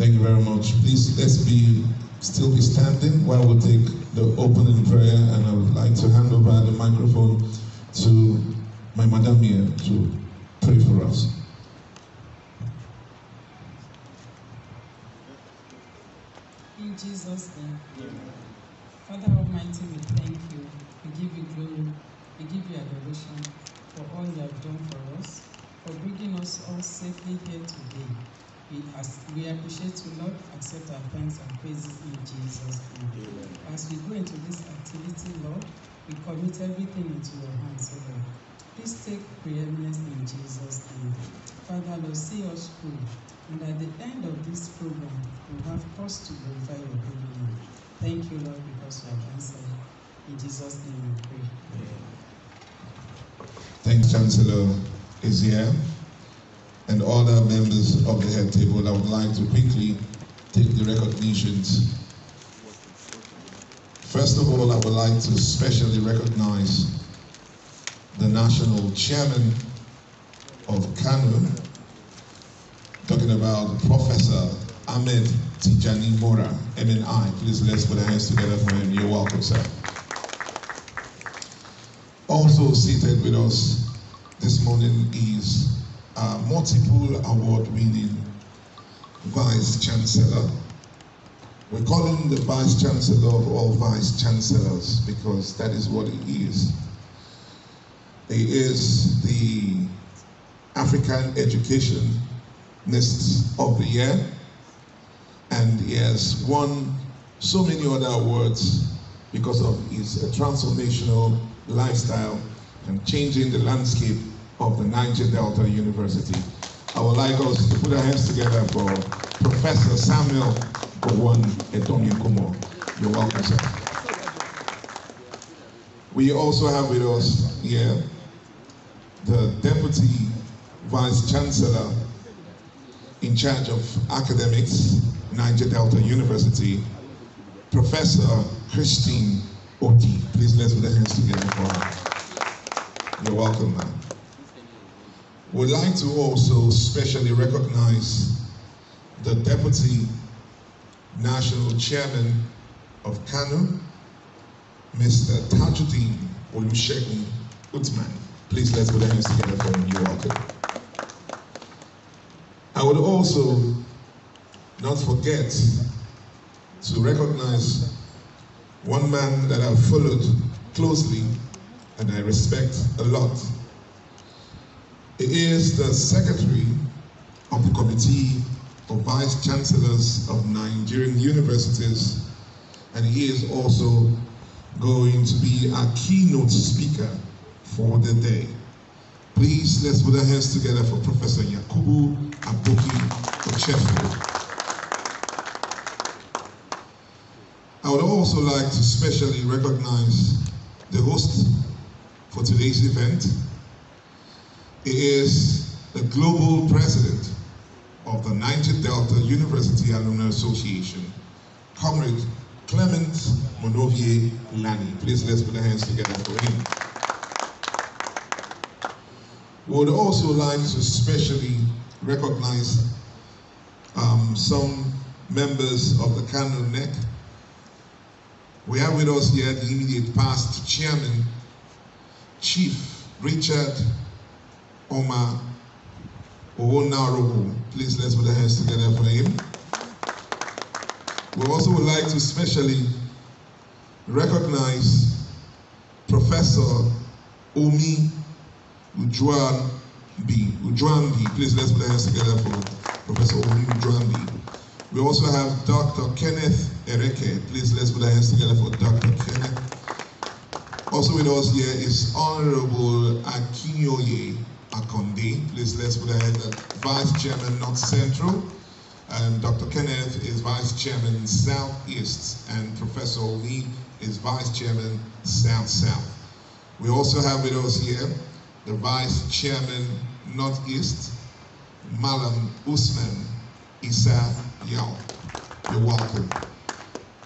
Thank you very much. Please, still be standing while we take the opening prayer, and I would like to hand over the microphone to my madam here to pray for us. In Jesus' name, Father Almighty, we thank you. We give you glory. We give you adoration for all you have done for us, for bringing us all safely here today. We appreciate you, Lord. Accept our thanks and praises in Jesus' name. As we go into this activity, Lord, we commit everything into your hands, Lord. Please take preeminence in Jesus' name. Father, Lord, see us through. And at the end of this program, we have cause to glorify your holy name. Thank you, Lord, because you have answered. In Jesus' name we pray. Thanks, Chancellor is here. And all the members of the head table, I would like to quickly take the recognitions. First of all, I would like to specially recognize the national chairman of CAANU, talking about Professor Ahmed Tijani Mora, MNI. Please let's put our hands together for him. You're welcome, sir. Also seated with us this morning is a multiple award-winning Vice Chancellor. We call him the Vice Chancellor of all Vice Chancellors because that is what he is. He is the African Educationist of the Year, and he has won so many other awards because of his transformational lifestyle and changing the landscape of the Niger Delta University. I would like us to put our hands together for Professor Samuel Gowon Edomikumo. You're welcome, sir. We also have with us here the Deputy Vice Chancellor in charge of academics, Niger Delta University, Professor Christine Oti. Please let's put our hands together for her. You're welcome, ma'am. We'd like to also specially recognize the Deputy National Chairman of CAANU, Mr. Tajuddin Olusegun Utman. Please let's put our hands together for him. You're welcome. I would also not forget to recognize one man that I've followed closely and I respect a lot. He is the Secretary of the Committee of Vice Chancellors of Nigerian Universities, and he is also going to be our keynote speaker for the day. Please, let's put our hands together for Professor Yakubu Aboki Ochefu. I would also like to specially recognize the host for today's event. He is the Global President of the Niger Delta University Alumni Association, Comrade Clement Monovie Lani. Please let's put our hands together for him. We would also like to specially recognize some members of the CAANU NEC. We have with us here the immediate past chairman, Chief Richard Omar Owonarowo. Please let's put our hands together for him. We also would like to specially recognize Professor Omi Ujwambi. Please let's put our hands together for Professor Omi Ujwambi. We also have Dr. Kenneth Ereke. Please let's put our hands together for Dr. Kenneth. Also with us here is Honorable Akinyoye Akonde. Please let's put our hands at Vice Chairman North Central. And Dr. Kenneth is Vice Chairman Southeast. And Professor Lee is Vice Chairman South-South. We also have with us here the Vice Chairman Northeast, Malam Usman Isa Yao. You're welcome.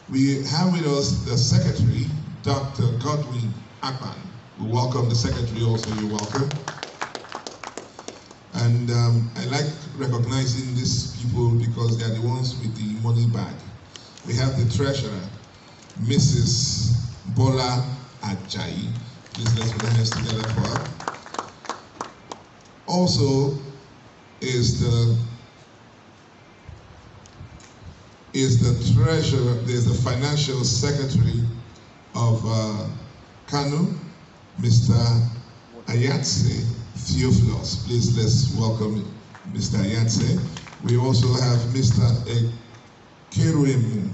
We have with us the Secretary, Dr. Godwin Akpan. We welcome the Secretary also. You're welcome. And I'd like recognizing these people because they are the ones with the money bag. We have the treasurer, Mrs. Bola Ajayi. Please let's put our hands together for her. Also is the treasurer, there's the financial secretary of CAANU, Mr. Ayatse Theophilus. Please let's welcome Mr. Ayatse. We also have Mr. Ekeremu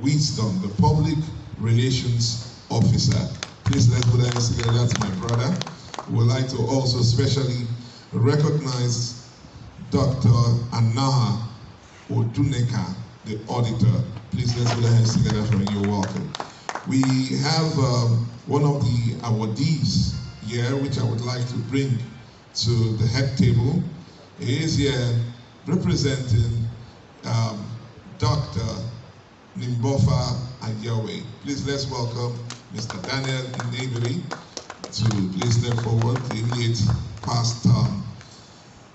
Wisdom, the public relations officer. Please let's put our hands together. That's my brother. We would like to also specially recognize Dr. Anaha Oduneka, the auditor. Please let's put our hands together for him. You're welcome. We have one of the awardees here, which I would like to bring to the head table. He is here representing Dr. Nimbofa Ayawe. Please let's welcome Mr. Daniel Inebiri to please step forward, the immediate past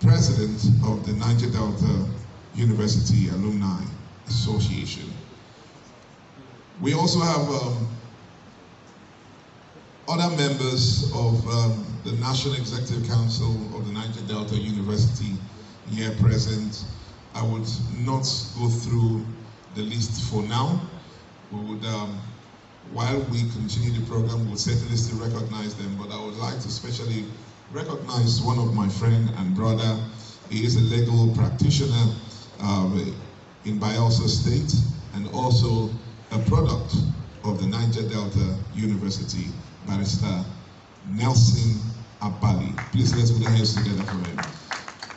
president of the Niger Delta University Alumni Association. We also have other members of the National Executive Council of the Niger Delta University here present. I would not go through the list for now. We would, while we continue the program, we'll certainly still recognize them, but I would like to especially recognize one of my friend and brother. He is a legal practitioner in Bayelsa State and also a product of the Niger Delta University, Barrister Nelson Abali. Please let's put our hands together for him.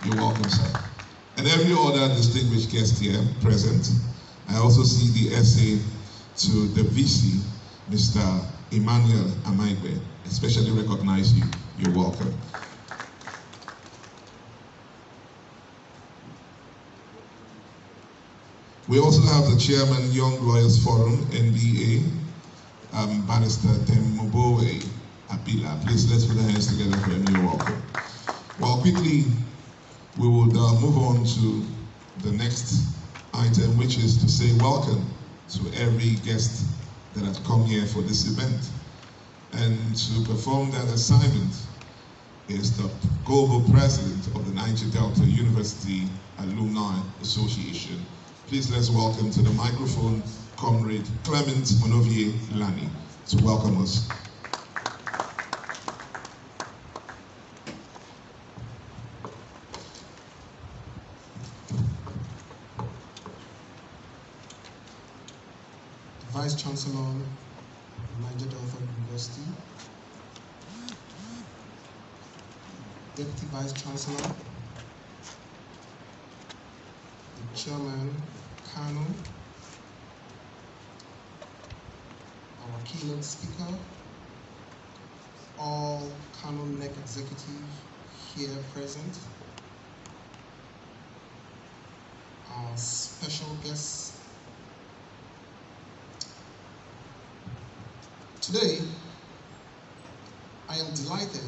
You're welcome, sir. And every other distinguished guest here present. I also see the essay to the VC, Mr. Emmanuel Amaigbe. Especially recognize you. You're welcome. We also have the chairman, Young Lawyers Forum, NBA, Barrister Temoboe Abila. Please let's put our hands together for him. You're welcome. Well, quickly, we will move on to the next item, which is to say welcome to every guest that has come here for this event. And to perform that assignment is the global president of the Niger Delta University Alumni Association. Please let's welcome to the microphone Comrade Clement Monovier Lani to welcome us. Vice Chancellor of Niger Delta University, Deputy Vice Chancellor, the Chairman, CAANU, our keynote speaker, all CAANU NEC executives here present, our special guests. Today, I am delighted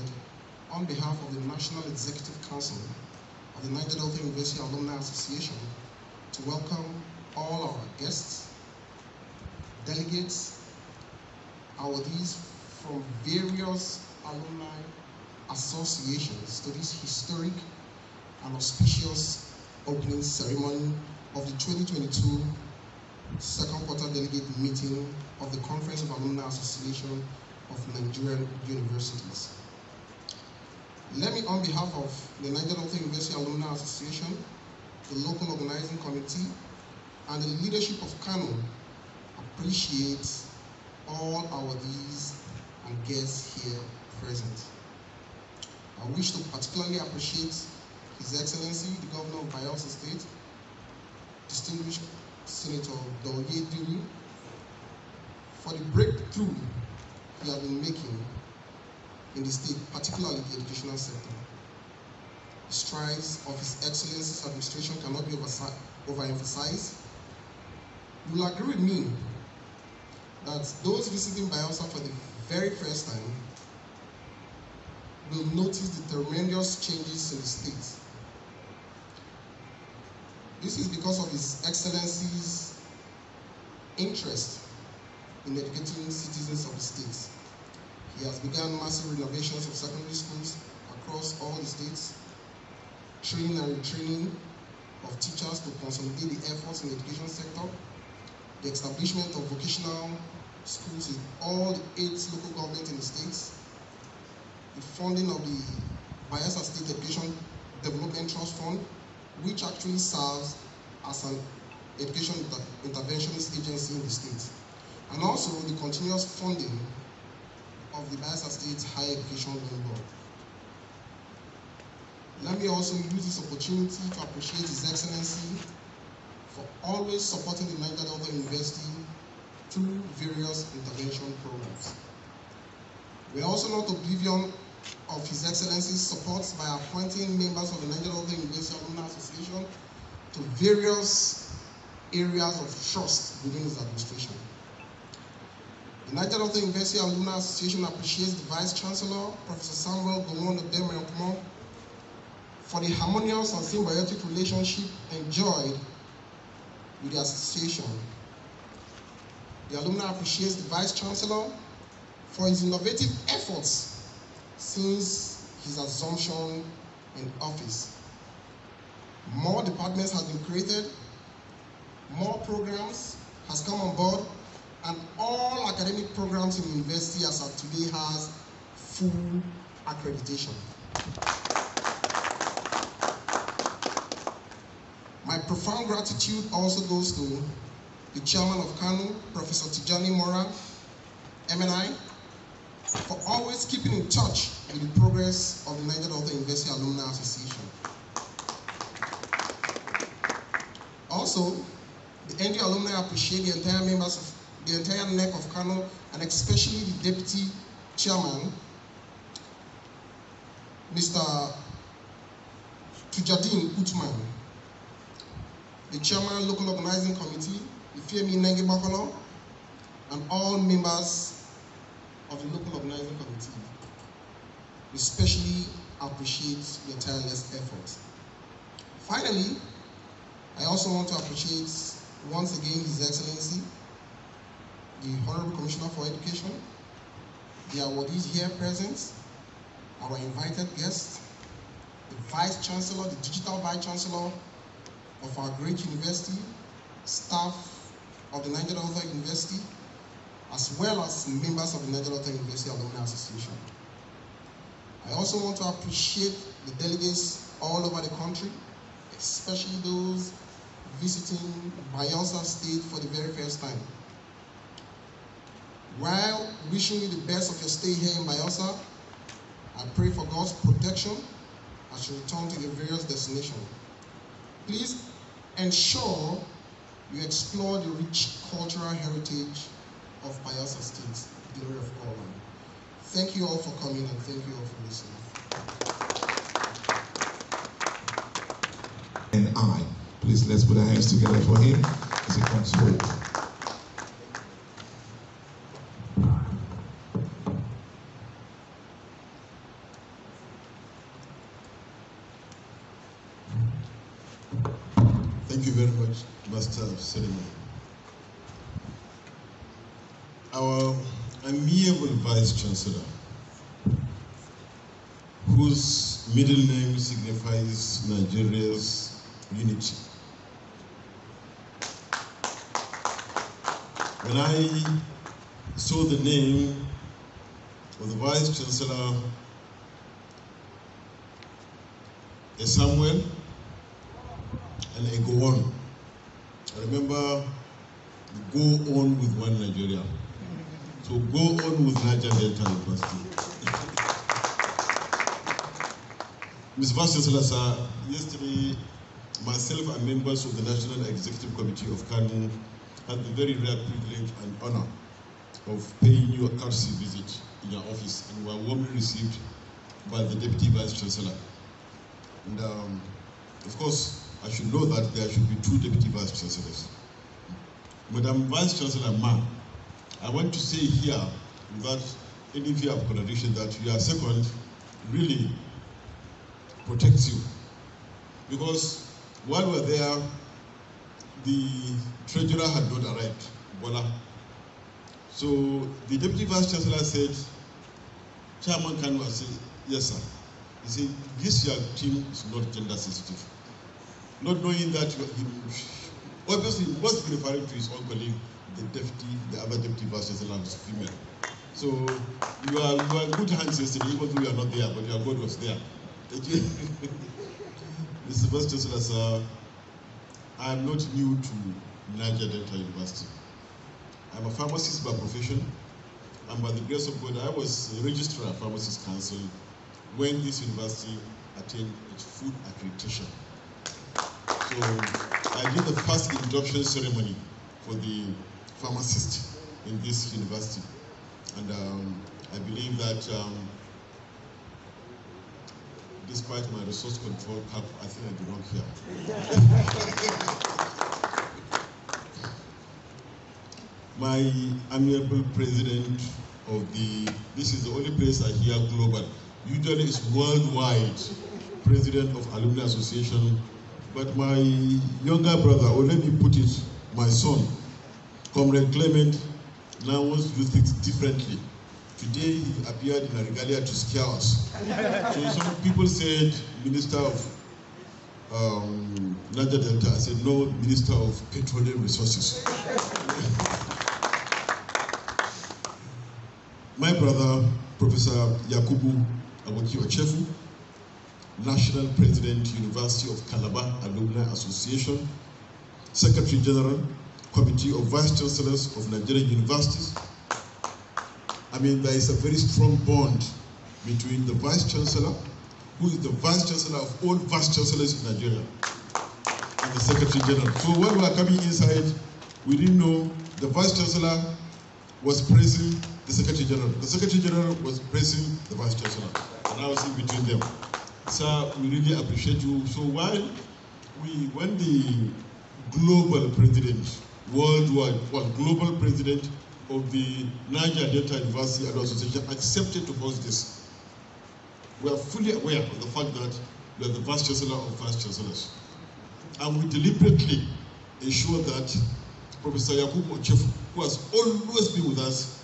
on behalf of the National Executive Council of the Niger Delta University Alumni Association to welcome all our guests, delegates, awardees from various alumni associations to this historic and auspicious opening ceremony of the 2022 second quarter delegate meeting of the Conference of Alumni Association of Nigerian Universities. Let me, on behalf of the Niger Delta University Alumni Association, the local organizing committee, and the leadership of CAANU, appreciate all awardees and guests here present. I wish to particularly appreciate His Excellency, the Governor of Bayelsa State, distinguished Senator Doye Diri, for the breakthrough he has been making in the state, particularly the educational sector. The strides of His Excellency's administration cannot be overemphasized. You will agree with me that those visiting Bayelsa for the very first time will notice the tremendous changes in the state. This is because of His Excellency's interest in educating citizens of the state. He has begun massive renovations of secondary schools across all the states, training and retraining of teachers to consolidate the efforts in the education sector, the establishment of vocational schools in all the 8 local governments in the states, the funding of the Bayelsa State Education Development Trust Fund, which actually serves as an education interventionist agency in the state, and also the continuous funding of the Bayelsa State Higher Education Loan Board. Let me also use this opportunity to appreciate His Excellency for always supporting the Niger Delta University through various intervention programs. We are also not oblivious of His Excellency's support by appointing members of the Niger Delta University Alumni Association to various areas of trust within his administration. The Niger Delta University Alumni Association appreciates the Vice Chancellor, Professor Samuel Gowon Odemeokumo, for the harmonious and symbiotic relationship enjoyed with the association. The alumni appreciates the Vice Chancellor for his innovative efforts since his assumption in office. More departments have been created, more programs has come on board, and all academic programs in the university as of today has full accreditation. My profound gratitude also goes to the chairman of CAANU, Professor Tijani Mora, MNI, for always keeping in touch with the progress of the Niger Delta University Alumni Association. Also, the ND alumni appreciate the entire members of the entire NEC of CAANU, and especially the deputy chairman, Mr. Tujadin Utman, the chairman local organizing committee, Ifemi Nengi Bakolo, and all members of the local organizing committee. We especially appreciate your tireless efforts. Finally, I also want to appreciate once again His Excellency, the Honorable Commissioner for Education, the awardees here present, our invited guests, the Vice Chancellor, the Digital Vice Chancellor of our great university, staff of the Niger Delta University, as well as members of the Niger Delta University Alumni Association. I also want to appreciate the delegates all over the country, especially those visiting Bayelsa State for the very first time. While wishing you the best of your stay here in Bayelsa, I pray for God's protection as you return to your various destinations. Please ensure you explore the rich cultural heritage of Bayelsa State, the glory of all land. Thank you all for coming and thank you all for listening. And I. Please let's put our hands together for him as he comes forward. Thank you very much, Master of Ceremony. Our amiable Vice Chancellor, whose middle name signifies Nigeria's unity. When I saw the name of the Vice Chancellor, a Samuel and a go on, I remember go on with one Nigeria. So go on with Niger Delta University. Mr. Vice Chancellor, sir, yesterday myself and members of the National Executive Committee of CAANU had the very rare privilege and honor of paying you a courtesy visit in your office, and were warmly received by the Deputy Vice Chancellor. And of course, I should know that there should be 2 Deputy Vice Chancellors. Madam Vice Chancellor Ma, I want to say here, without any fear of contradiction, that your second really protects you. Because while we're there, the treasurer had not arrived, Bola. So the deputy vice chancellor said, Chairman CAANU, I said, yes, sir. He said, this your team is not gender sensitive. Not knowing that obviously he must be referring to his own colleague, the other deputy vice chancellor was female. So you are in good hands yesterday, even though you are not there, but your God was there. Thank you. Mr. Vice Chancellor, sir, I am not new to Niger Delta University. I'm a pharmacist by profession, and by the grace of God, I was a registrar of Pharmacists Council when this university attained its full accreditation. So I did the first induction ceremony for the pharmacist in this university. And I believe that despite my resource control cap, I think I belong here. My amiable president of this is the only place I hear global. Usually it's worldwide, president of Alumni Association. But my younger brother, or let me put it, my son, Comrade Clement, now wants to do things differently. Today he appeared in a regalia to scare us. So some people said Minister of Niger Delta. I said no, Minister of Petroleum Resources. My brother, Professor Yakubu Aboki-Ochefu, National President, University of Calabar Alumni Association, Secretary General, Committee of Vice Chancellors of Nigerian Universities. I mean, there is a very strong bond between the Vice Chancellor, who is the Vice Chancellor of all Vice Chancellors in Nigeria, and the Secretary General. So when we were coming inside, we didn't know the Vice Chancellor was praising the Secretary General. The Secretary General was praising the Vice Chancellor, and I was in between them. Sir, we really appreciate you. So when the global president, worldwide, global president of the Niger Delta University Association accepted to host this, we are fully aware of the fact that we are the Vice Chancellor of Vice Chancellors. And we deliberately ensure that Professor Yakubu Ochefu, who has always been with us,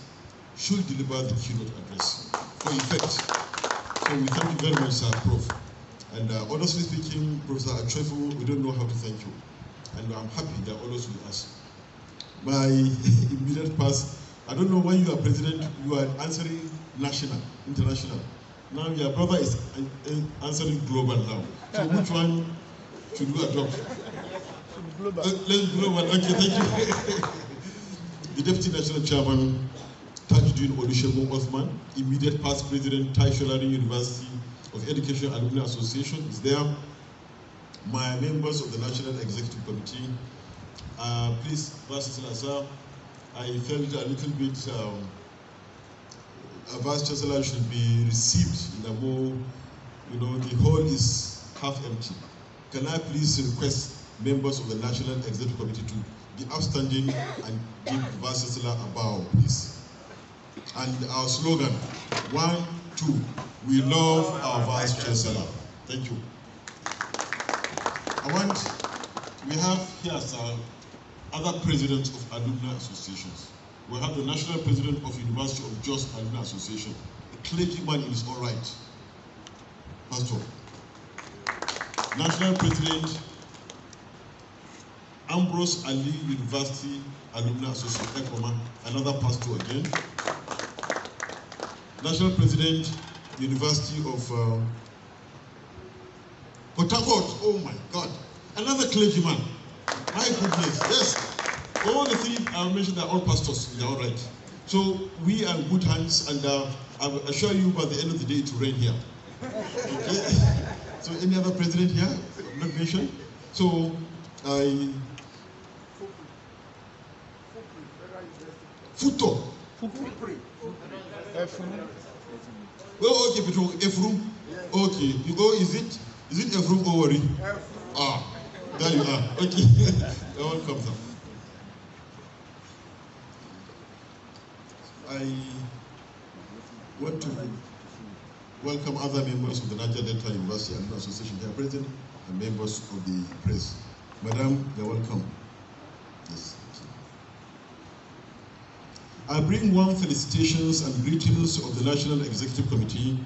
should deliver the keynote address for effect. So we thank you very much, sir, Prof. And honestly speaking, Professor Ochefu, we don't know how to thank you. And I'm happy that always with us. My immediate past, I don't know when you are president, you are answering national, international. Now your brother is answering global now. So which one should we adopt? Global. Let's global. Okay, thank you. The Deputy National Chairman, Tajuddin Olusegun Osman, immediate past president, Tai Solarin University of Education Alumni Association is there. My members of the National Executive Committee, please, Vice Chancellor, sir, I felt a little bit a Vice Chancellor should be received in a more, the hall is half empty. Can I please request members of the National Executive Committee to be upstanding and give the Vice Chancellor a bow, please? And our slogan, 1, 2, we love our Vice Chancellor. Thank you. We have here, sir, other presidents of alumni associations. We have the National President of University of Jos Alumni Association, a clergyman in his own right, Pastor. National President, Ambrose Ali University Alumni Association, Ekoma, another pastor again. National President, University of Port Harcourt, oh my God, another clergyman. My goodness, yes. All the three I mentioned are all pastors in their own right. So we are in good hands, and I assure you by the end of the day it will rain here. Okay? So any other president here? Not mentioned. So Futo. Oh, okay, Efrum. Okay, you go. Is it Efrum Owari? Ah, there you are. Okay, that one comes up. I want to welcome other members of the Niger Delta University Alumni Association here present and members of the press. Madam, you're welcome. Yes. I bring warm felicitations and greetings of the National Executive Committee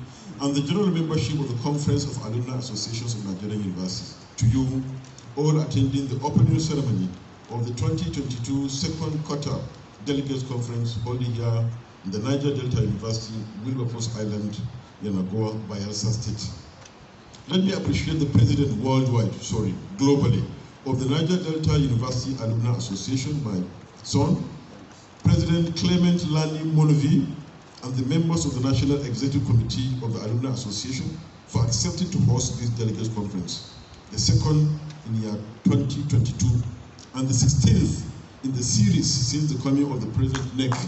and the general membership of the Conference of Alumni Associations of Nigerian Universities to you all attending the opening ceremony of the 2022 second quarter Delegates Conference holding here in the Niger Delta University, Wilberforce Island, Yenagoa, Bayelsa State. Let me appreciate the President globally, of the Niger Delta University Alumni Association, my son, President Clement Lani Monovi, and the members of the National Executive Committee of the Alumni Association for accepting to host this Delegates Conference, the second in year 2022, and the 16th in the series since the coming of the President-elect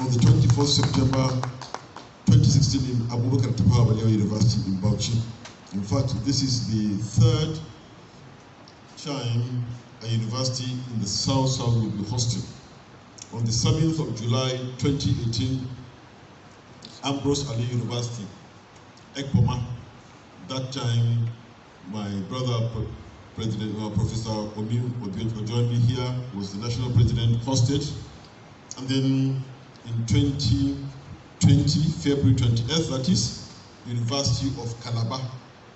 on the 24th September 2016 in Abubakar Tafawa Balewa University in Bauchi. In fact, this is the third time a university in the South will be hosted. On the 7th of July 2018, Ambrose Ali University, Ekpoma. That time, my brother, Professor Ojoymi here was the national president, hosted. And then in 2020, February 28th, that is, University of Calabar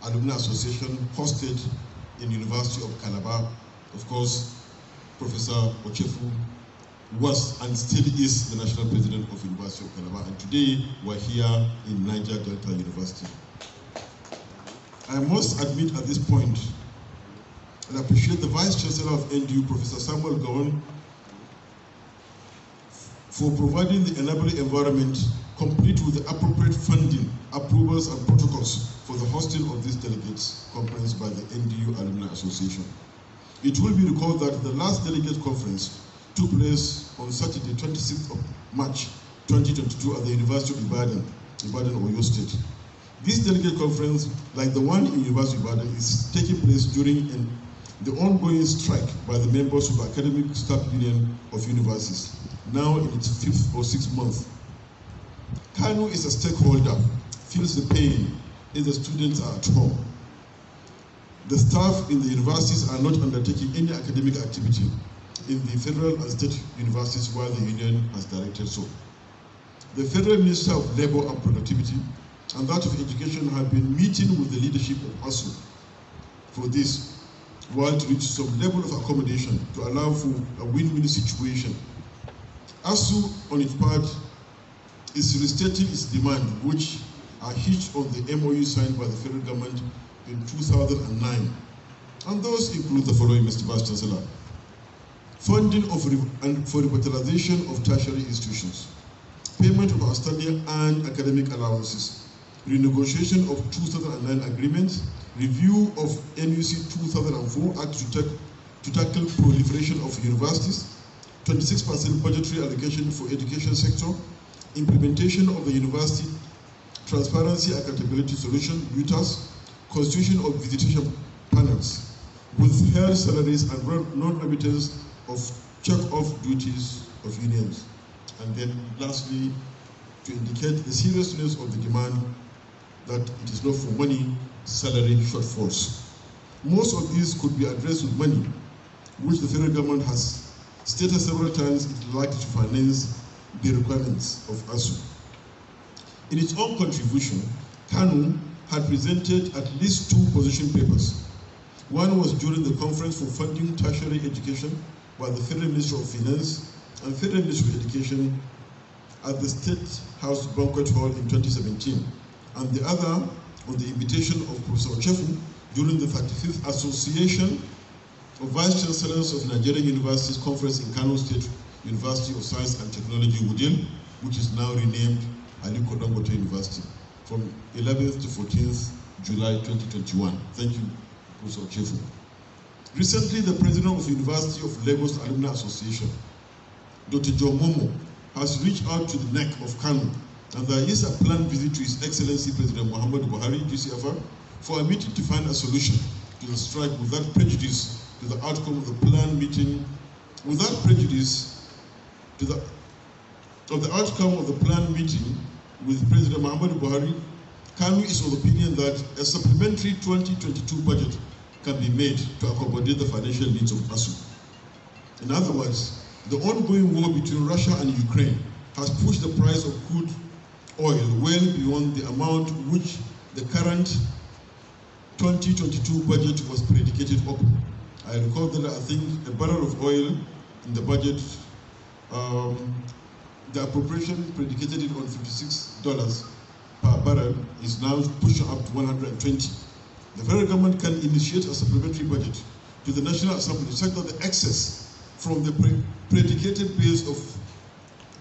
Alumni Association hosted in University of Calabar. Of course, Professor Ochefu was and still is the national president of University of Calabar, and today we're here in Niger Delta University. I must admit at this point and appreciate the Vice Chancellor of NDU, Professor Samuel Gowon, for providing the enabling environment complete with the appropriate funding, approvals, and protocols for the hosting of this Delegates Conference by the NDU Alumni Association. It will be recalled that the last Delegates Conference took place on Saturday, 26th of March 2022 at the University of Ibadan, Oyo State. This Delegate Conference, like the one in University of Ibadan, is taking place during the ongoing strike by the members of the Academic Staff Union of Universities, now in its 5th or 6th month. CAANU is a stakeholder, feels the pain if the students are at home. The staff in the universities are not undertaking any academic activity in the federal and state universities while the union has directed so. The Federal Minister of Labor and Productivity and that of Education have been meeting with the leadership of Assoc for this, while to reach some level of accommodation to allow for a win-win situation. Assoc, on its part, is restating its demand, which are hitched on the MOU signed by the federal government in 2009. And those include the following, Mr. Vice Chancellor: funding for revitalization of tertiary institutions, payment of outstanding and academic allowances, renegotiation of 2009 agreements, review of NUC 2004 Act to tackle proliferation of universities, 26% budgetary allocation for education sector, implementation of the University Transparency Accountability Solution, UTAS, constitution of visitation panels, withheld salaries and non-remittance of check-off duties of unions. And then lastly, to indicate the seriousness of the demand that it is not for money, salary shortfalls. Most of these could be addressed with money, which the federal government has stated several times it is likely to finance the requirements of ASU. In its own contribution, CAANU had presented at least 2 position papers. One was during the conference for funding tertiary education by the Federal Ministry of Finance and Federal Ministry of Education at the State House Banquet Hall in 2017, and the other on the invitation of Professor Ochefu during the 35th Association of Vice Chancellors of Nigerian Universities Conference in Kano State University of Science and Technology, Wudil, which is now renamed Aliko Dangote University, from 11th to 14th July 2021. Thank you, Professor Ochefu. Recently, the President of the University of Lagos Alumni Association, Dr. John Momo, has reached out to the NEC of Kano, and there is a planned visit to His Excellency President Muhammadu Buhari, GCFR, for a meeting to find a solution to the strike without prejudice to the outcome of the planned meeting, without prejudice to the outcome of the planned meeting with President Muhammadu Buhari. CAANU is of the opinion that a supplementary 2022 budget can be made to accommodate the financial needs of ASU. In other words, the ongoing war between Russia and Ukraine has pushed the price of crude oil well beyond the amount which the current 2022 budget was predicated upon. I recall that I think a barrel of oil in the budget, the appropriation predicated it on $56 per barrel is now pushing up to 120. The federal government can initiate a supplementary budget to the National Assembly such that the excess from the predicated base of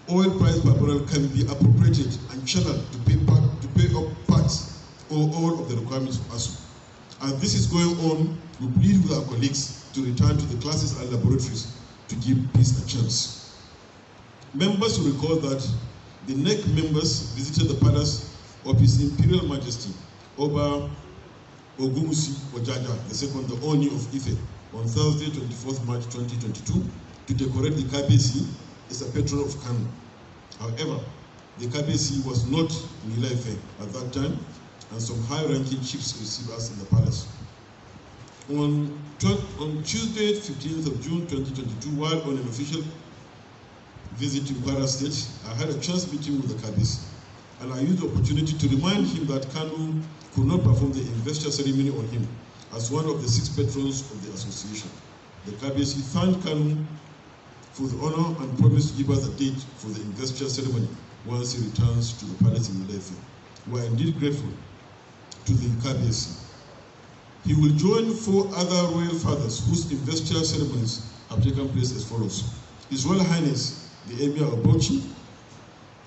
oil price per barrel can be appropriated and channeled to pay up parts or all of the requirements of Assoc. As this is going on, we plead with our colleagues to return to the classes and laboratories to give peace a chance. Members will recall that the NEC members visited the palace of His Imperial Majesty Oba Ogumusi Ojaja II, the Oni of Ife, on Thursday, 24th March 2022, to decorate the KBC as a patron of CAANU. However, the KBC was not in Ife at that time, and some high-ranking chiefs received us in the palace. On Tuesday, 15th of June 2022, while on an official visit to Kwara State, I had a chance meeting with the KBC, and I used the opportunity to remind him that CAANU could not perform the investiture ceremony on him as one of the 6 patrons of the association. The KBC thanked CAANU for the honor and promised to give us a date for the investiture ceremony once he returns to the palace in Ilefe. We are indeed grateful to the KBC. He will join 4 other royal fathers whose investiture ceremonies have taken place as follows. His Royal Highness, the Emir of Bauchi,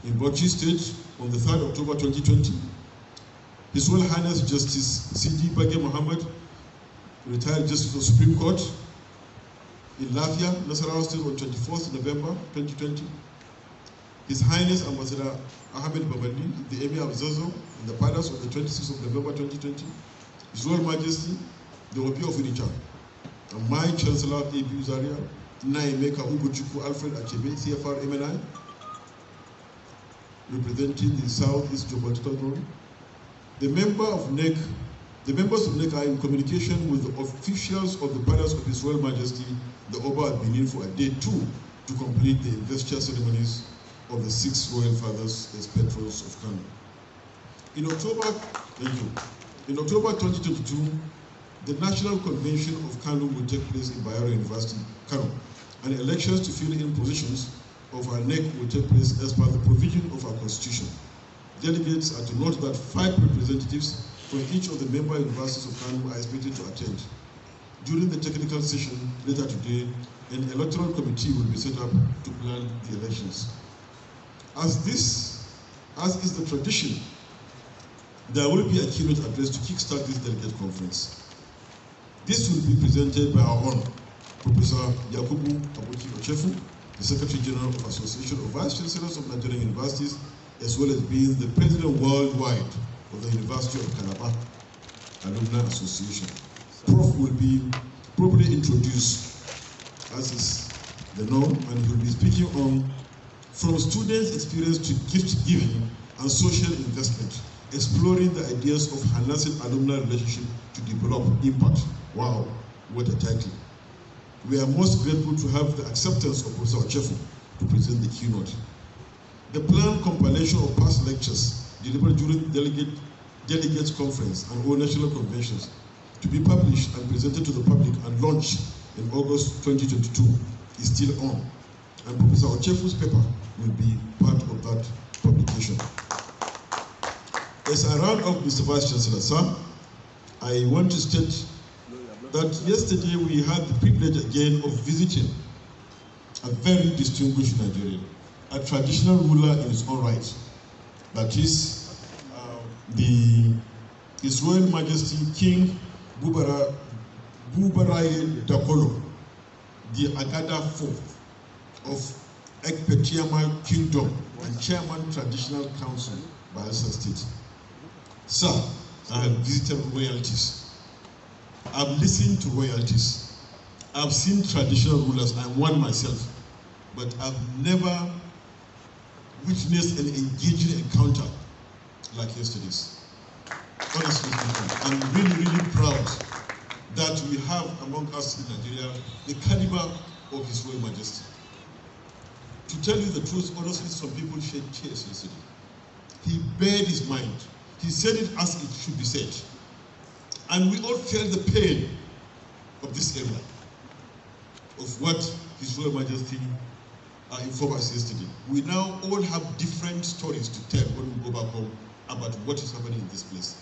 in Bauchi State on the 3rd October 2020. His Royal Highness Justice C.D. Bage Mohammed, retired Justice of the Supreme Court, in Lafia, Nasarawa State on 24th November 2020. His Highness Ambassador Ahmed Babali, the Emir of Zazo, in the Palace on the 26th of November 2020. His Royal Majesty, the Obi of Iricha, and my Chancellor A.B. Zaria, Naimeka Ugochukwu Alfred Achebe, CFR MNI, representing the Southeast Geopolitical Zone. The members of NEC are in communication with the officials of the Palace of His Royal Majesty, the Oba of Benin, for a day 2 to complete the investiture ceremonies of the 6 royal fathers as patrons of CAANU. In October 2022, the National Convention of CAANU will take place in Bayero University, Kano, and elections to fill in positions of our NEC will take place as per the provision of our Constitution. Delegates are to note that 5 representatives from each of the member universities of CAANU are expected to attend. During the technical session later today, an electoral committee will be set up to plan the elections. As is the tradition, there will be a keynote address to kickstart this delegate conference. This will be presented by our own Professor Yakubu Aboki Ochefu, the Secretary General of Association of Vice Chancellors of Nigerian Universities, as well as being the President worldwide of the University of Calabar Alumni Association. Prof will be properly introduced, as is the norm, and he will be speaking on from students' experience to gift giving and social investment, exploring the ideas of harnessing alumni relationship to develop impact. Wow, what a title. We are most grateful to have the acceptance of Professor Ochefu to present the keynote. The planned compilation of past lectures delivered during Delegates Conference and all national conventions to be published and presented to the public and launched in August 2022 is still on, and Professor Ochefu's paper will be part of that publication. As I round off, Mr. Vice Chancellor, sir, I want to state that yesterday we had the privilege again of visiting a very distinguished Nigerian, a traditional ruler in his own right. That is His Royal Majesty King Bubarai Dakolo, the Agada IV of Ekpetiama Kingdom and Chairman Traditional Council, Bayelsa State. Sir, I have visited royalties. I've listened to royalties. I've seen traditional rulers. I'm one myself. But I've never witnessed an engaging encounter like yesterday's. Honestly speaking, I'm really, really proud that we have among us in Nigeria the caliber of His Royal Majesty. To tell you the truth, honestly, some people shed tears yesterday. He bared his mind. He said it as it should be said. And we all felt the pain of this area, of what His Royal Majesty informed us yesterday. We now all have different stories to tell when we go back home about what is happening in this place.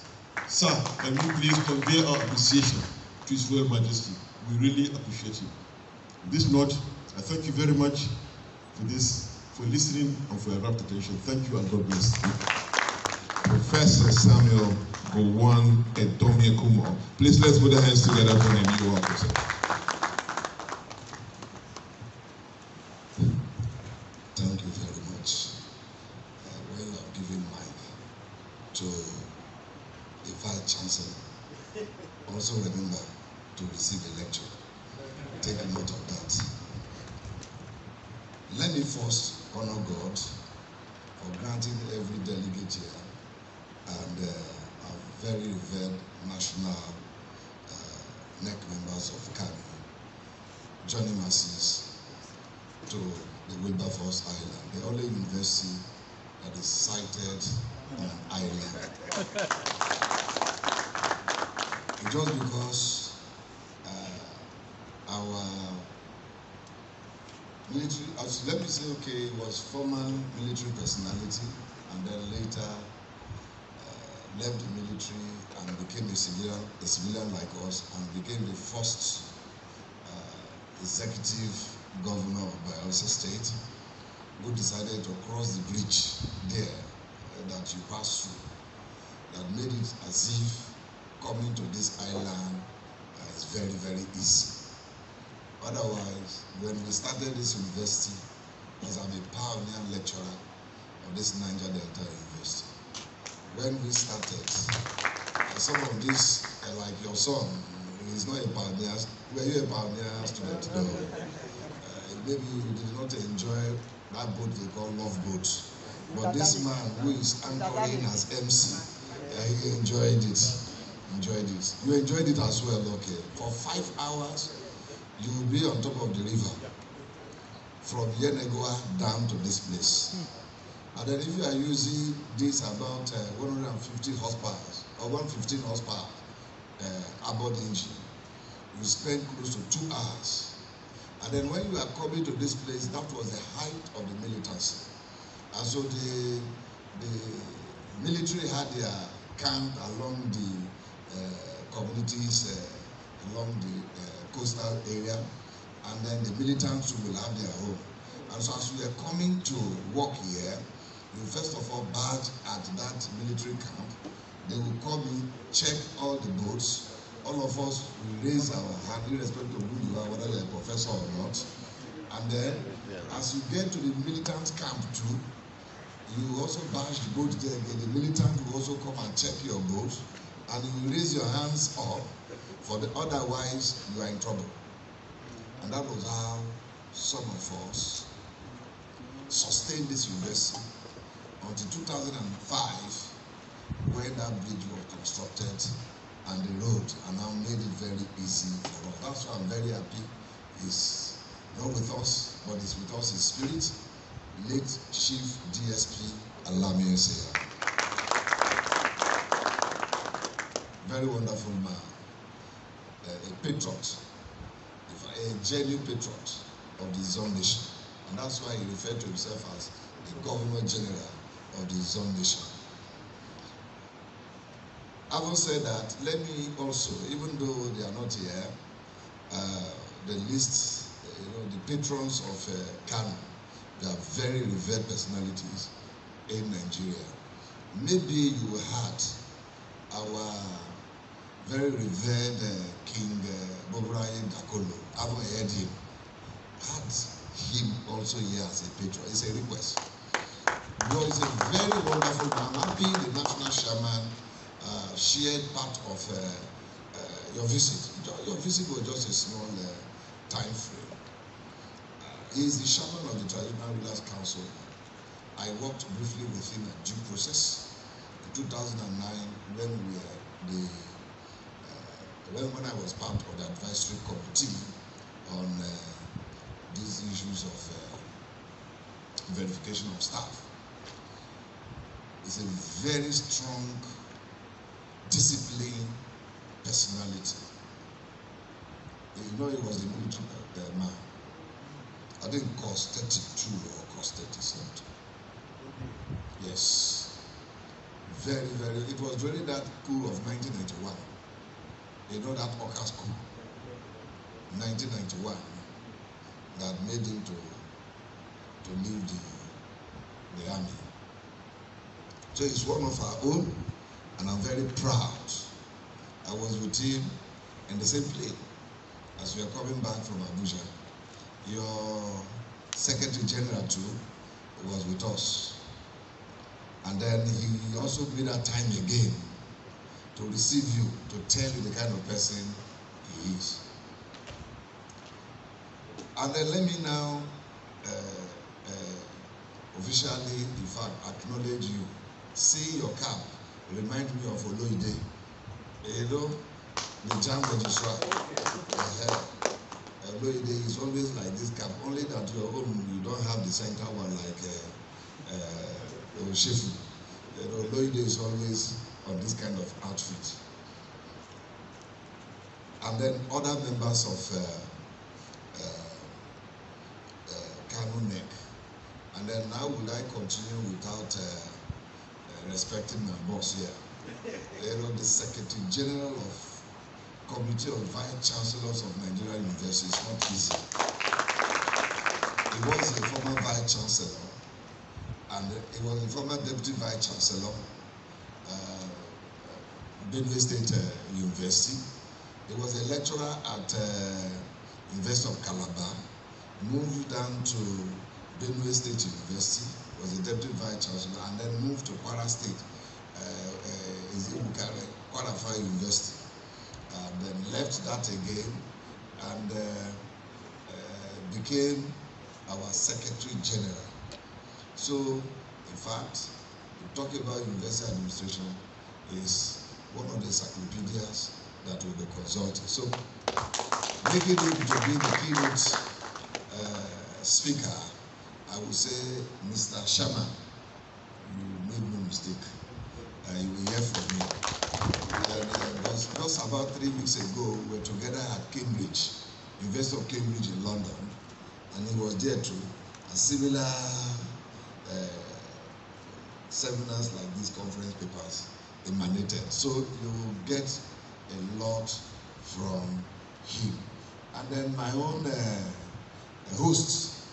Sir, can you please convey our appreciation to His Royal Majesty? We really appreciate him. On this note, I thank you very much for listening and for your rapt attention. Thank you and God bless. Professor Samuel Gowon Edomiekumo. Please let's put our hands together for the new officer. Thank you very much. When you have given mic to the Vice Chancellor, also remember to receive a lecture. Take note of that. Let me first honor God for granting every delegate here and our very revered national NEC members of CAANU joining masses to the Wilberforce Island, the only university that is sited on an island. Just because our military, let me say, okay, it was former military personality and then later left the military and became a civilian like us, and became the first executive governor of Bayelsa State, who decided to cross the bridge there that you pass through, that made it as if coming to this island is very, very easy. Otherwise, when we started this university, because I'm a pioneer lecturer of this Niger Delta University, when we started, some of these, like your son, he's not a pioneer. Were you a pioneer student? No. Maybe you did not enjoy that boat they call Love Boat. But this man who is anchoring as MC, he enjoyed it. You enjoyed it as well, okay. For 5 hours, you will be on top of the river from Yenegoa down to this place. And then if you are using this about 150 horsepower or 115 horsepower aboard engine, you spend close to 2 hours. And then when you are coming to this place, that was the height of the militancy. And so the military had their camp along the communities, along the coastal area, and then the militants will have their home. And so as we are coming to work here, you first of all badge at that military camp. They will come in, check all the boats. All of us will raise our hand, irrespective of who you are, whether you're a professor or not. And then, as you get to the militant camp too, you also badge the boat there again. The militant will also come and check your boat, and you will raise your hands up, for the otherwise you are in trouble. And that was how some of us sustained this university until 2005, when that bridge was constructed and the road and now made it very easy for us. That's why I'm very happy. He's not with us, but he's with us in spirit. Late Chief DSP Alumni. Very wonderful man, a patriot, a genuine patriot of the Zone Nation. And that's why he referred to himself as the Governor General of the Zone Nation. Having said that, let me also, even though they are not here, the list, the patrons of CAANU, they are very revered personalities in Nigeria. Maybe you had our very revered King Bobraye Dakolo. I haven't heard him. Had him also here as a patron. It's a request. But it's a very wonderful man. I'm happy the national chairman shared part of your visit. Your visit was just a small time frame. He is the chairman of the Traditional Rulers Council. I worked briefly with him at due process in 2009 when we were when I was part of the advisory committee on these issues of verification of staff. It's a very strong, disciplined personality. You know, he was a military man. I think cost 32 or cost 30 something. Yes. Very, very. It was during that coup of 1991. You know that Okas coup, 1991, that made him to leave the army. So he's one of our own, and I'm very proud. I was with him in the same plane as we are coming back from Abuja. Your Secretary General too was with us. And then he also made that time again to receive you, to tell you the kind of person he is. And then let me now officially, in fact, acknowledge you. Seeing your cap remind me of Oloide. You know, the jam registrar. Oloide is always like this cap, only that your own, you don't have the center one like Oshifu. You know, Oloide is always on this kind of outfit. And then other members of CAANU NEC. And then now will I continue without respecting my boss here. You know, the Secretary General of Committee of Vice Chancellors of Nigeria University is not easy. He was a former Vice Chancellor, and he was a former Deputy Vice Chancellor, Benue State University. He was a lecturer at University of Calabar, moved down to Benue State University, was a Deputy Vice Chancellor, and then moved to Kwara State, Kwara University. Then left that again and became our Secretary General. So, in fact, to talk about university administration is one of the encyclopedias that will be consulted. So, making him to be the keynote speaker, I would say, Mr. Sharma, you made no mistake. You will hear from me. It was just about 3 weeks ago, we were together at Cambridge, University of Cambridge in London, and he was there too. And similar seminars like these conference papers emanated. So you will get a lot from him. And then my own hosts,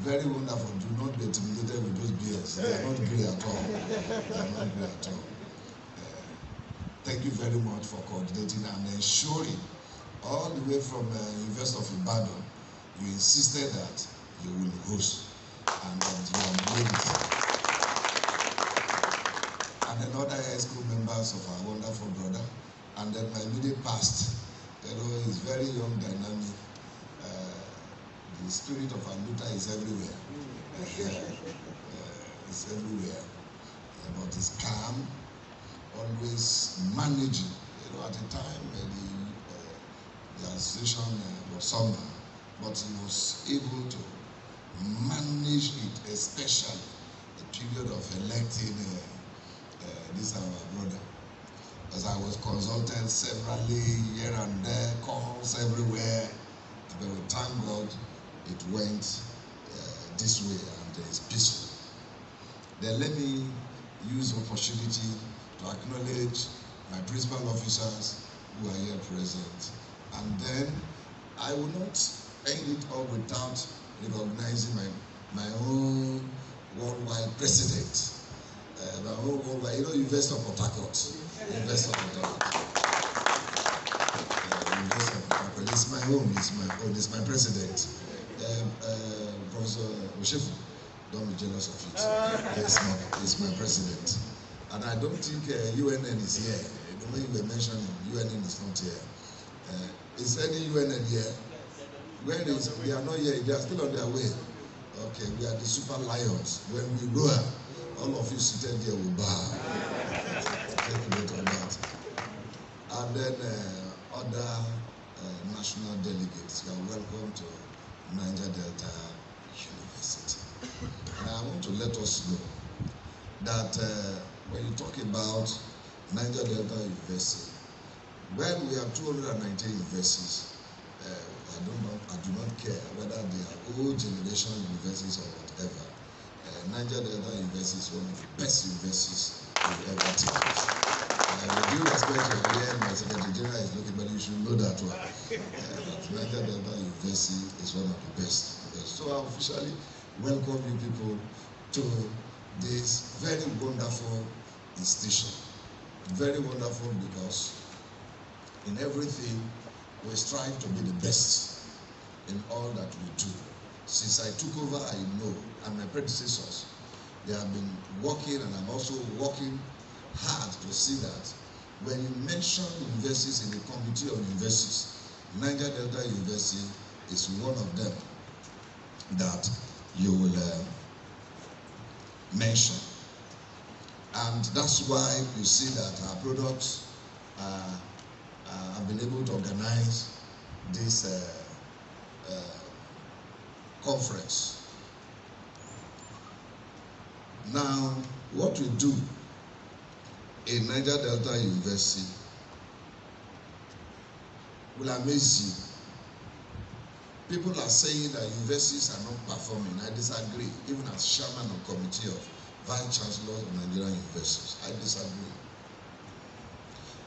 very wonderful. Do not be intimidated with those beers. They are not great at all. They are not great at all. Thank you very much for coordinating and ensuring all the way from University of Ibadan, you insisted that you will host and that you are doing it. And then other high school members of our wonderful brother, and then my immediate past, you know, is very young, dynamic. The spirit of Aluta is everywhere. It's everywhere. But it's calm, always managing. You know, at the time, the association was somber, but he was able to manage it, especially the period of electing this our brother. As I was consulted severally here and there, calls everywhere, but we thank God it went this way and it's peaceful. Then let me use the opportunity to acknowledge my principal officers who are here present. And then I will not end it all without recognizing my own worldwide president. My own worldwide, you know, University of Port Harcourt. University of Port Harcourt. University of Port Harcourt. It's my president. Professor Oshifu, don't be jealous of it. He's my president. And I don't think UNN is here. The way you were mentioning, UNN is not here. Is any UNN here? Where is? They are not here. They are still on their way. Okay, we are the super lions. When we roar, all of you seated there will bow. Take a note on that. And then other national delegates, you are welcome to Niger Delta University. And I want to let us know that when you talk about Niger Delta University, when we have 219 universities, I do not care whether they are old generation universities or whatever. Niger Delta University is one of the best universities we ever take. With due respect to here, my Secretary General is looking, but you should know that one. That Niger Delta University is one of the best. So I officially welcome you people to this very wonderful institution. Very wonderful because in everything we strive to be the best in all that we do. Since I took over, I know, and my predecessors, they have been working, and I'm also working hard to see that when you mention universities in the committee of universities, Niger Delta University is one of them that you will mention. And that's why you see that our products have been able to organize this conference. Now, what we do in Niger Delta University will amaze you. People are saying that universities are not performing. I disagree. Even as chairman of committee of vice chancellors of Nigerian universities, I disagree.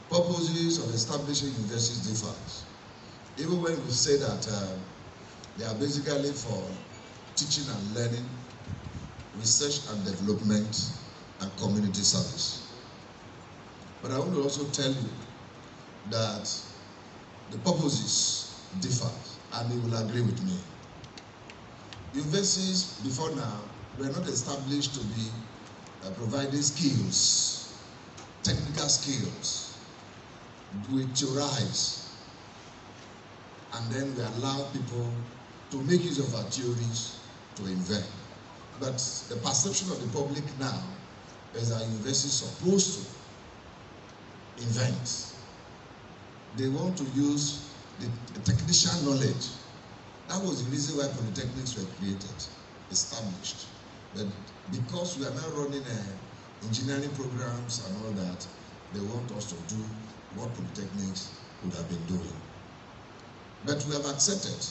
Purposes of establishing universities differ. Even when we say that they are basically for teaching and learning, research and development, and community service. But I want to also tell you that the purposes differ, and you will agree with me. Universities before now were not established to be providing skills, technical skills. We theorize, and then we allow people to make use of our theories to invent. But the perception of the public now is that university is supposed to invent. They want to use the technician knowledge. That was the reason why polytechnics were created, established. But because we are now running engineering programs and all that, they want us to do what polytechnics would have been doing. But we have accepted.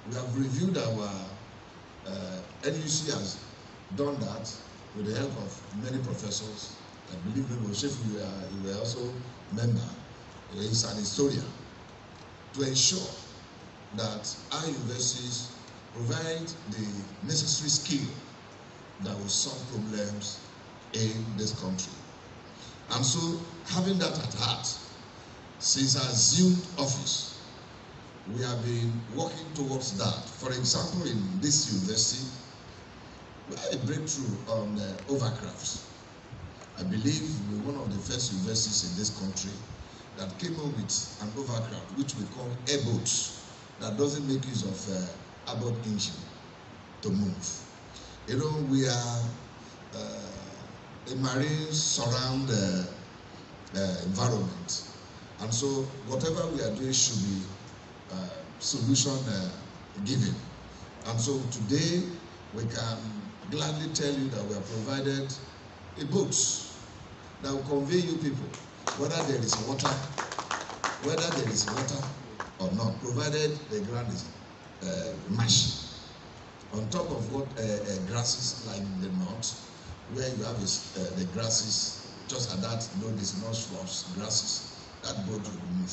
We have reviewed our NUC has done that with the help of many professors. I believe you were also a member. He's an historian. To ensure that our universities provide the necessary skill that will solve problems in this country. And so, having that at heart, since I assumed office, we have been working towards that. For example, in this university, we had a breakthrough on overcrafts. I believe we're one of the first universities in this country that came up with an overcraft, which we call airboats, that doesn't make use of abort engine to move. You know, we are a marine surround environment, and so whatever we are doing should be solution given. And so today we can gladly tell you that we have provided a boat that will convey you people, whether there is water or not, provided the ground is marshy. On top of what grasses like the north, where you have the grasses, just at that, there's no shrubs, grasses, that boat will move.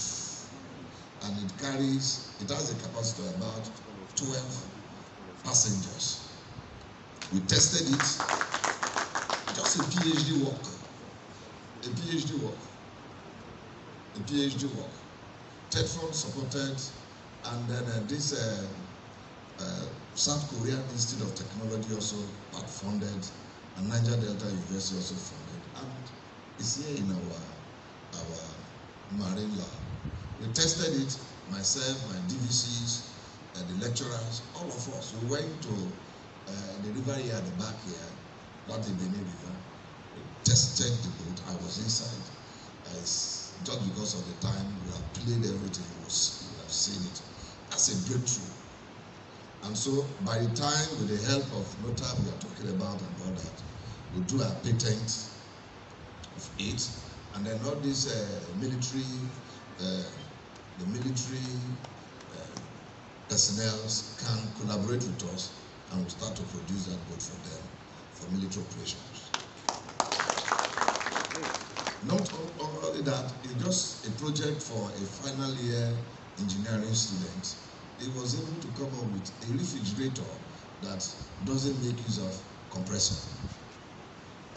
And it has a capacity of about 12 passengers. We tested it, just a PhD work. TEDFund supported, and then this South Korean Institute of Technology also part funded, and Niger Delta University also funded, and it's here in our marine lab. We tested it, myself, my DVCs, the lecturers, all of us. We went to the river here at the back here, not the Benin River. We tested the boat. I was inside. Just because of the time, we have played everything. We have seen it as a breakthrough. And so by the time, with the help of NOTAP we are talking about and all that, we'll do our patent of it, and then all these military personnel can collaborate with us, and we'll start to produce that boat for them for military operations. Not only that, it's just a project for a final year engineering student. He was able to come up with a refrigerator that doesn't make use of compressor.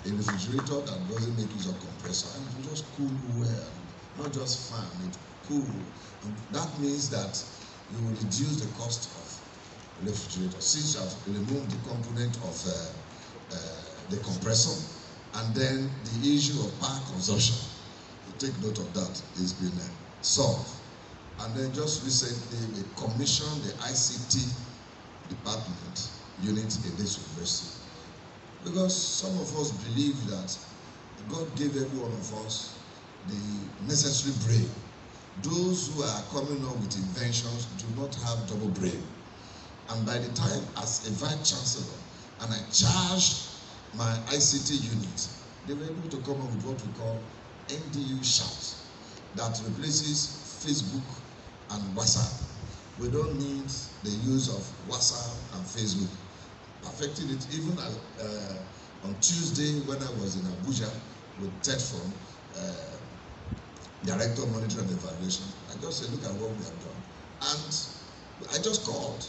A refrigerator that doesn't make use of compressor, and it will just cool well, not just fan, it cool. And that means that you will reduce the cost of refrigerator, since you have removed the component of the compressor, and then the issue of power consumption. You take note of that. It's been solved. And then just recently, we commissioned the ICT department unit in this university. Because some of us believe that God gave every one of us the necessary brain. Those who are coming up with inventions do not have double brain. And by the time, as a vice chancellor, and I charged my ICT unit, they were able to come up with what we call NDU Shout, that replaces Facebook and WhatsApp. We don't need the use of WhatsApp and Facebook. Perfected it even on Tuesday when I was in Abuja with TEDFON, Director of Monitoring and Evaluation. I just said, look at what we have done. And I just called.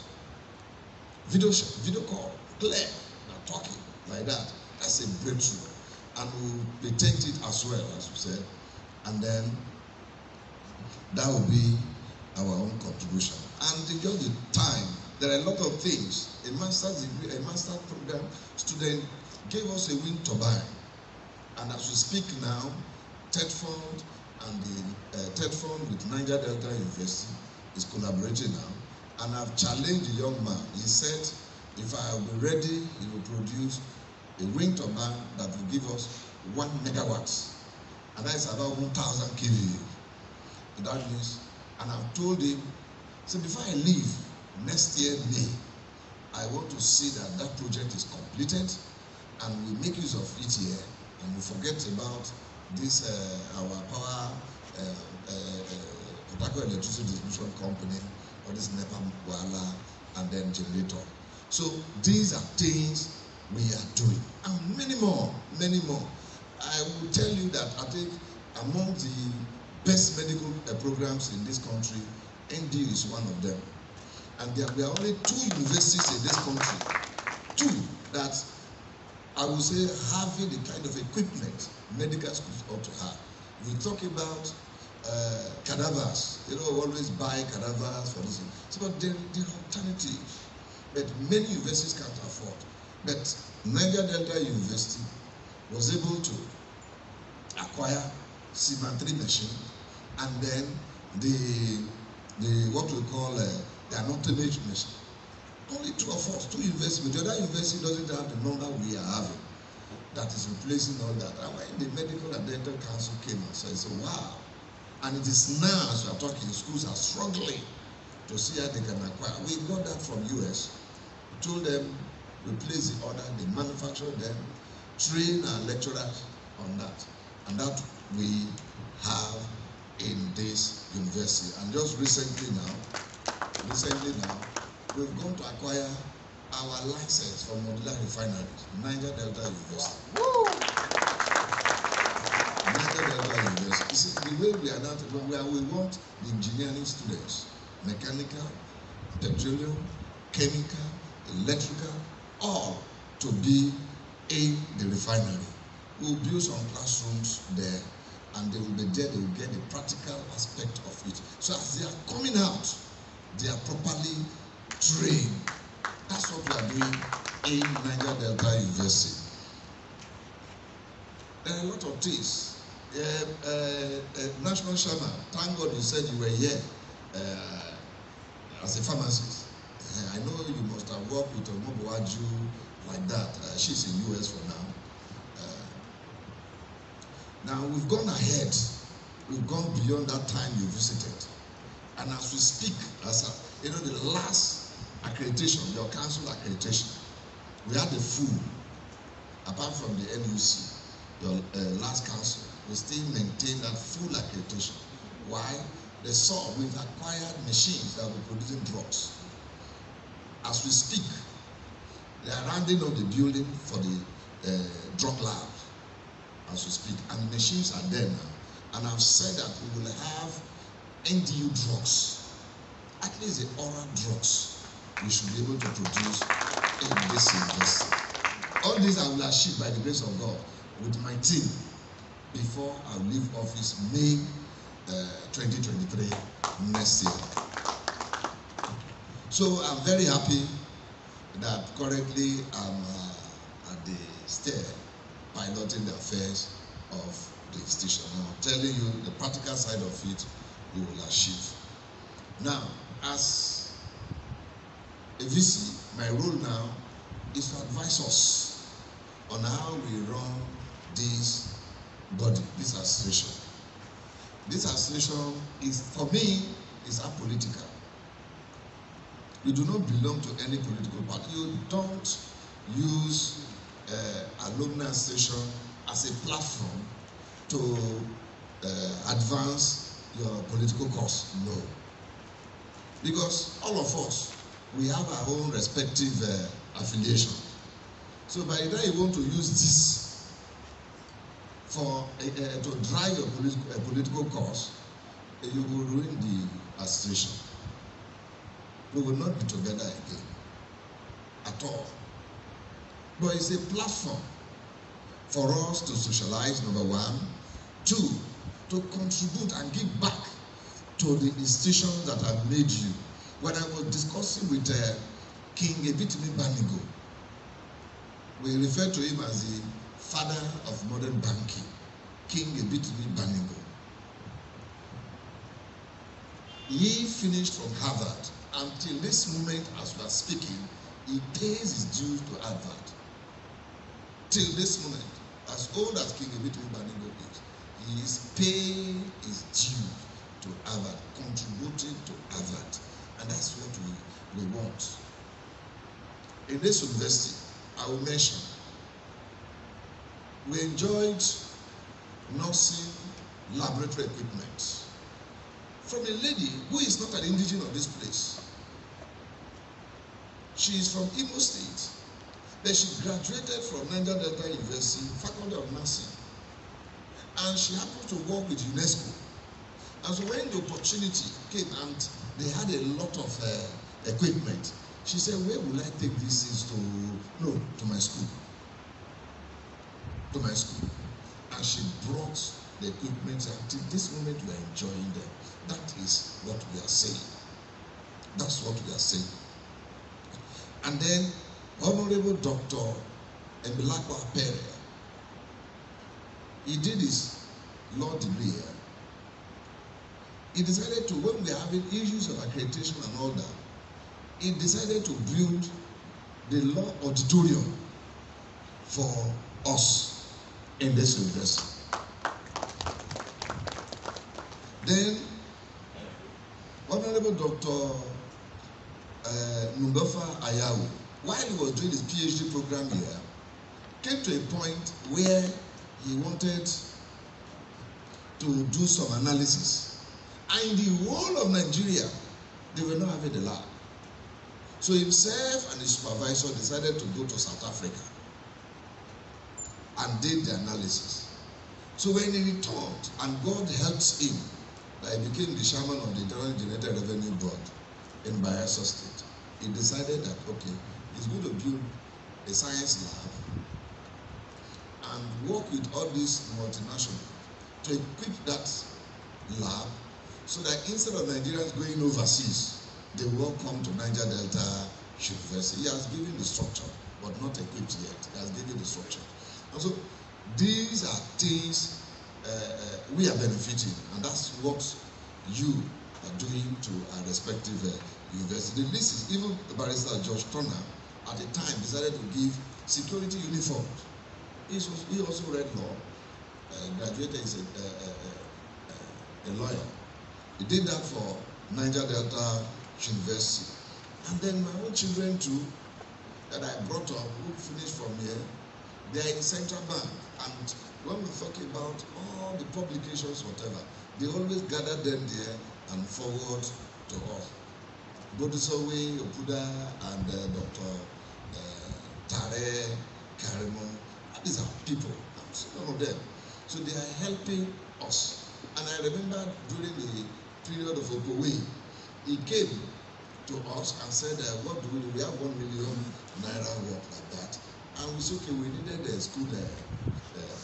Video call, clear, not talking like that. That's a breakthrough. And we'll patent it as well, as we said. And then that will be our own contribution. And in just the time, there are a lot of things. A master's degree, a master's program student gave us a wind turbine. And as we speak now, TEDFON and the TEDFON with Niger Delta University is collaborating now. And I've challenged the young man. He said, if I will be ready, he will produce a wind turbine that will give us 1 megawatt. And that is about 1,000 kVA. And that means, and I've told him, so before I leave next year, May, I want to see that that project is completed and we make use of it here, and we forget about this, our power, Potako Electricity Distribution Company, or this NEPA Wala, and then generator. So these are things we are doing, and many more, many more. I will tell you that I think among the best medical programs in this country, NDU is one of them. And there are only 2 universities in this country, 2 that I would say having the kind of equipment medical schools ought to have. We talk about cadavers, always buy cadavers for this. So, but there are alternatives that many universities can't afford. But Niger Delta University was able to acquire C3 machine, and then the what we call the anatomy machine. Only 2 of us, 2 universities. The other university doesn't have the number we are having. That is replacing all that. And when the Medical and Dental Council came and said, wow. And it is now, as we are talking, schools are struggling to see how they can acquire. We got that from US. We told them, we place the order, they manufacture them, train our lecturers on that. And that we have in this university. And just recently now, we've gone to acquire our license for modular refineries, Niger Delta University. Niger Delta University. You see, the way we are now, we want the engineering students, mechanical, petroleum, chemical, electrical, all to be in the refinery. We'll build some classrooms there, and they will be there, they will get the practical aspect of it. So as they are coming out, they are properly trained. That's what we are doing in Niger Delta University. There are a lot of things. National Chairman, thank God you said you were here as a pharmacist. I know you must have worked with Omobuaju like that. She's in US for now. Now we've gone ahead. We've gone beyond that time you visited. And as we speak, the last accreditation, your council accreditation. We had the full, apart from the NUC, your last council, we still maintain that full accreditation. Why? The SAW, we've acquired machines that will producing drugs. As we speak, they are rounding up the building for the drug lab as we speak, and machines are there now. And I've said that we will have NDU drugs, at least the oral drugs, we should be able to produce in this university. All these I will achieve by the grace of God with my team before I leave office May 2023 next year. So I'm very happy that currently I'm at the stair piloting the affairs of the institution. I'm telling you the practical side of it we will achieve. Now, as a VC, my role now is to advise us on how we run this body, this association. This association is, for me, is apolitical. You do not belong to any political party. You don't use Alumni Association as a platform to advance your political cause. No. Because all of us, we have our own respective affiliation. So by the time you want to use this for to drive a political cause, you will ruin the association. We will not be together again at all. But it's a platform for us to socialize, number one. Two, to contribute and give back to the institutions that have made you. When I was discussing with King Ebitimi Banigo, we refer to him as the father of modern banking, King Ebitimi Banigo. He finished from Harvard. Until this moment, as we are speaking, he pays his dues to Harvard. Till this moment, as old as King Ebitimi Banigo is, he is paying his due to Harvard, contributing to Harvard. And that's what we want. In this university, I will mention, we enjoyed nursing laboratory equipment from a lady who is not an indigenous of this place. She is from Imo State, but she graduated from Niger Delta University, Faculty of Nursing, and she happened to work with UNESCO. And so when the opportunity came and they had a lot of equipment, she said, where will I take these things to? No, to my school. To my school. And she brought the equipment, and until this moment we are enjoying them. That is what we are saying. That's what we are saying. And then Honorable Dr. Emilakwa Pere, he did his law degree here. He decided to, when we are having issues of accreditation and all that, he decided to build the law auditorium for us in this university. Then, Honorable Dr. Numbefa Ayawu, while he was doing his PhD program here, came to a point where he wanted to do some analysis. And in the whole of Nigeria, they were not having the lab. So himself and his supervisor decided to go to South Africa and did the analysis. So when he returned, and God helped him, that he became the chairman of the General Generated Revenue Board in Bayelsa State, he decided that, okay, he's going to build a science lab and work with all these multinationals to equip that lab so that instead of Nigerians going overseas, they will come to Niger Delta University. He has given the structure, but not equipped yet. He has given the structure. And so these are things we are benefiting, and that's what you are doing to our respective university. The list is even Barrister George Turner at the time decided to give security uniforms. He also read law, graduated as a lawyer. He did that for Niger Delta University. And then my own children too, that I brought up, who finished from here, they are in Central Bank. And when we talk about all the publications, whatever, they always gather them there and forward to us. Bodisowe, Okuda, and Dr. Tare, Karimo, these are people, I'm some of them. So they are helping us. And I remember during the period of Okowe, he came to us and said, what do? We have 1 million naira work like that. And we said, okay, we needed a school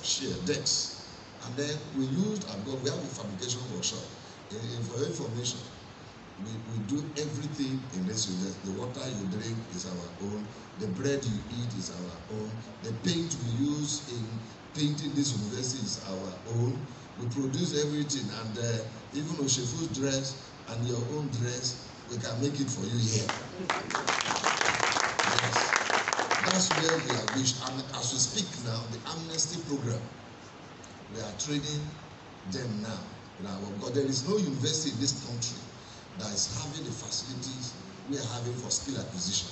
share decks. And then we used, and we have a fabrication workshop. For your information, we do everything in this university. The water you drink is our own. The bread you eat is our own. The paint we use in painting this university is our own. We produce everything, and even Oshefu's dress and your own dress, we can make it for you here. Yes. That's where we are wished. And as we speak now, the amnesty program, we are training them now. But there is no university in this country that is having the facilities we are having for skill acquisition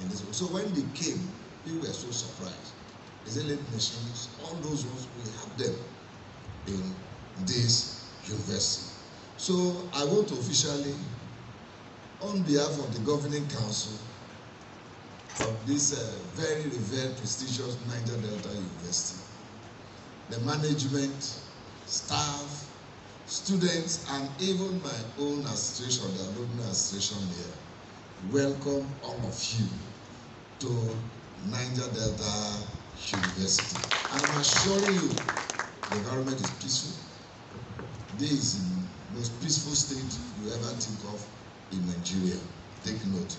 in this. So when they came, people were so surprised. They said, lead machines, all those ones, we have them in this university. So I want to officially, on behalf of the governing council of this very revered, prestigious Niger Delta University, the management, staff, students, and even my own association, the Alumni Association here, welcome all of you to Niger Delta University. And I'm assuring you, the environment is peaceful. This is the most peaceful state you ever think of in Nigeria. Take note.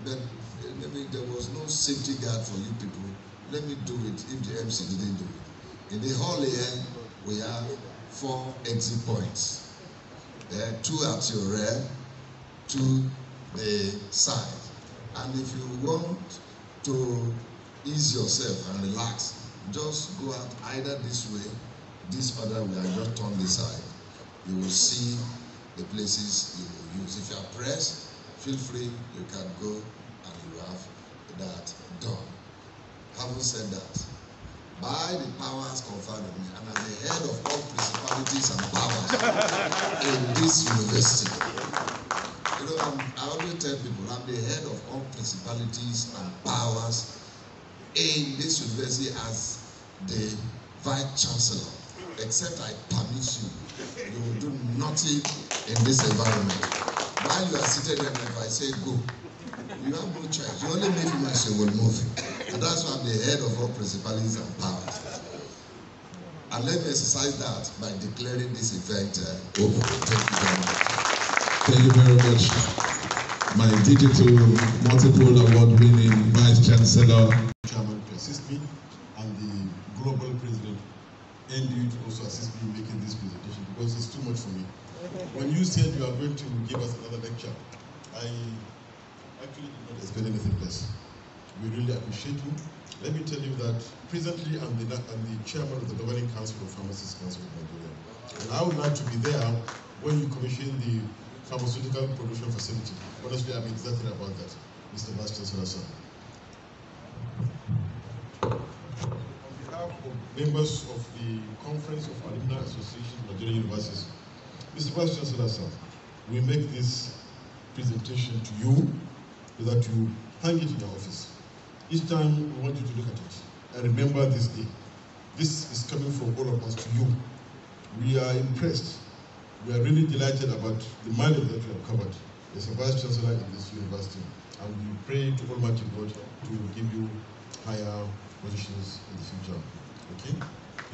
But there was no safety guard for you people. Let me do it if the MC didn't do it. In the hall here, we have 4 exit points. 2 at your rear, 2 the side. And if you want to ease yourself and relax, just go out either this way, this other way, and just turn this side. You will see the places you will use. If you are pressed, feel free, you can go and you have that done. Having said that, by the powers conferred on me, and I'm the head of all principalities and powers in this university. You know, I always tell people, I'm the head of all principalities and powers in this university as the Vice Chancellor. Except I permit you, you will do nothing in this environment. While you are seated there, if I say go, you have no choice. You only make my show will move. And that's why I'm the head of all principalities and powers. And let me exercise that by declaring this event open. Thank you very much. Thank you very much. My digital multiple award-winning Vice Chancellor, Chairman to assist me, and the global president, NDU, to also assist me in making this presentation because it's too much for me. When you said you are going to give us another lecture, I actually did not expect anything less. We really appreciate you. Let me tell you that presently I'm the chairman of the Governing Council of Pharmacists Council of Nigeria. And I would like to be there when you commission the pharmaceutical production facility. Honestly, I'm excited about that, Mr. Vice Chancellor, sir. On behalf of members of the Conference of Alumni Association of Nigeria Universities, Mr. Vice Chancellor, sir, we make this presentation to you so that you hang it in your office. Each time we want you to look at it and remember this day. This is coming from all of us to you. We are impressed. We are really delighted about the mileage that we have covered as a Vice Chancellor in this university. And we pray to Almighty God to give you higher positions in the future. Okay?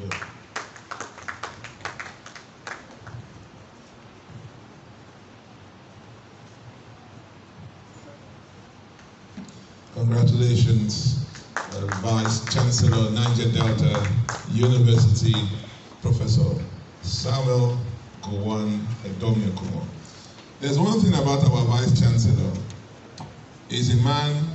Yeah. congratulations, Vice Chancellor, Niger Delta University, Professor Samuel Gowon Edomyakumo. There's one thing about our Vice Chancellor. He's a man